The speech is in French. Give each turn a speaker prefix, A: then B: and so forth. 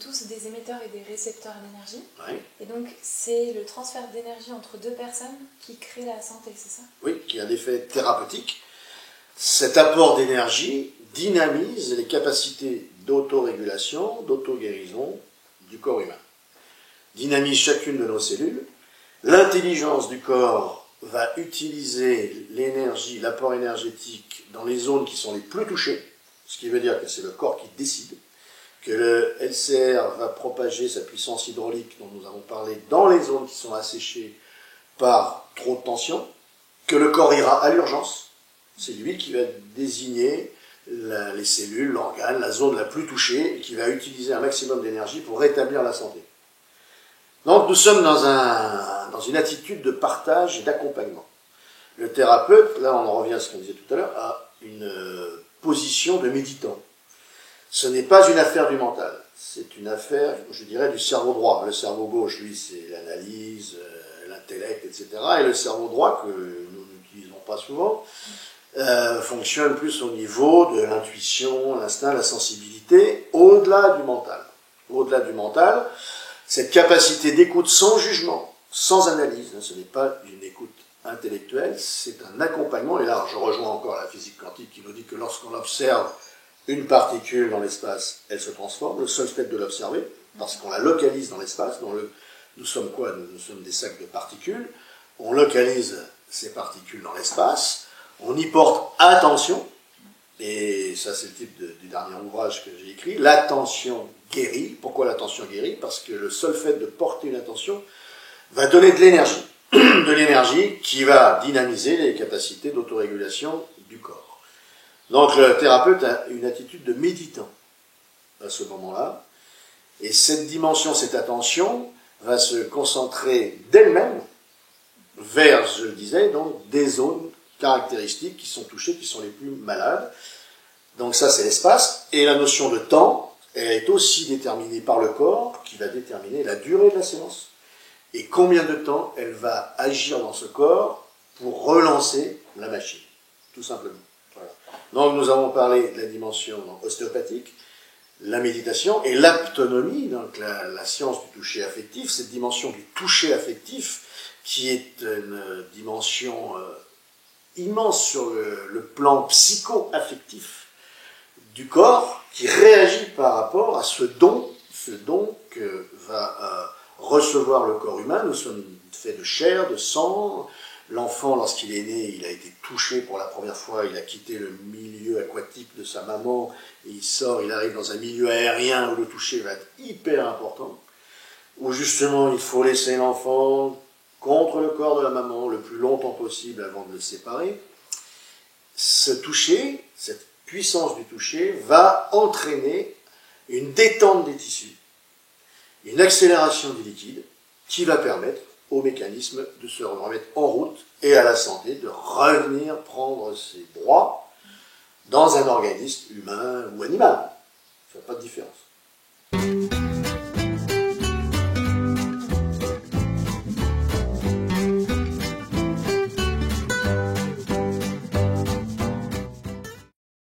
A: tous des émetteurs et des récepteurs d'énergie.
B: Oui.
A: Et donc, c'est le transfert d'énergie entre deux personnes qui crée la santé, c'est ça?
B: Oui, qui a un effet thérapeutique. Cet apport d'énergie dynamise les capacités d'autorégulation, d'auto-guérison du corps humain. Dynamise chacune de nos cellules. L'intelligence du corps va utiliser l'énergie, l'apport énergétique dans les zones qui sont les plus touchées, ce qui veut dire que c'est le corps qui décide, que le LCR va propager sa puissance hydraulique dont nous avons parlé dans les zones qui sont asséchées par trop de tension, que le corps ira à l'urgence, c'est lui qui va désigner les cellules, l'organe, la zone la plus touchée, et qui va utiliser un maximum d'énergie pour rétablir la santé. Donc nous sommes dans une attitude de partage et d'accompagnement. Le thérapeute, là on en revient à ce qu'on disait tout à l'heure, a une position de méditant. Ce n'est pas une affaire du mental, c'est une affaire, je dirais, du cerveau droit. Le cerveau gauche, lui, c'est l'analyse, l'intellect, etc. Et le cerveau droit, que nous n'utilisons pas souvent, fonctionne plus au niveau de l'intuition, l'instinct, la sensibilité, au-delà du mental. Au-delà du mental, cette capacité d'écoute sans jugement, sans analyse, ce n'est pas une écoute intellectuelle, c'est un accompagnement. Et là, je rejoins encore la physique quantique qui nous dit que lorsqu'on observe une particule dans l'espace, elle se transforme. Le seul fait de l'observer, parce qu'on la localise dans l'espace. Nous sommes quoi? Nous sommes des sacs de particules. On localise ces particules dans l'espace. On y porte attention. Et ça, c'est le type du dernier ouvrage que j'ai écrit. L'attention guérit. Pourquoi l'attention guérit? Parce que le seul fait de porter une attention va donner de l'énergie. De l'énergie qui va dynamiser les capacités d'autorégulation du corps. Donc le thérapeute a une attitude de méditant à ce moment-là. Et cette dimension, cette attention, va se concentrer d'elle-même vers, je le disais, donc, des zones caractéristiques qui sont touchées, qui sont les plus malades. Donc ça, c'est l'espace. Et la notion de temps, elle est aussi déterminée par le corps, qui va déterminer la durée de la séance. Et combien de temps elle va agir dans ce corps pour relancer la machine, tout simplement. Voilà. Donc nous avons parlé de la dimension ostéopathique, la méditation et l'aptonomie, donc la science du toucher affectif, cette dimension du toucher affectif qui est une dimension immense sur le plan psycho-affectif du corps qui réagit par rapport à ce don que va recevoir le corps humain. Nous sommes faits de chair, de sang. L'enfant, lorsqu'il est né, il a été touché pour la première fois, il a quitté le milieu aquatique de sa maman, et il sort, il arrive dans un milieu aérien où le toucher va être hyper important, où justement il faut laisser l'enfant contre le corps de la maman le plus longtemps possible avant de le séparer. Ce toucher, cette puissance du toucher, va entraîner une détente des tissus, une accélération du liquide, qui va permettre au mécanisme de se remettre en route et à la santé de revenir prendre ses droits dans un organisme humain ou animal. Ça n'a pas de différence.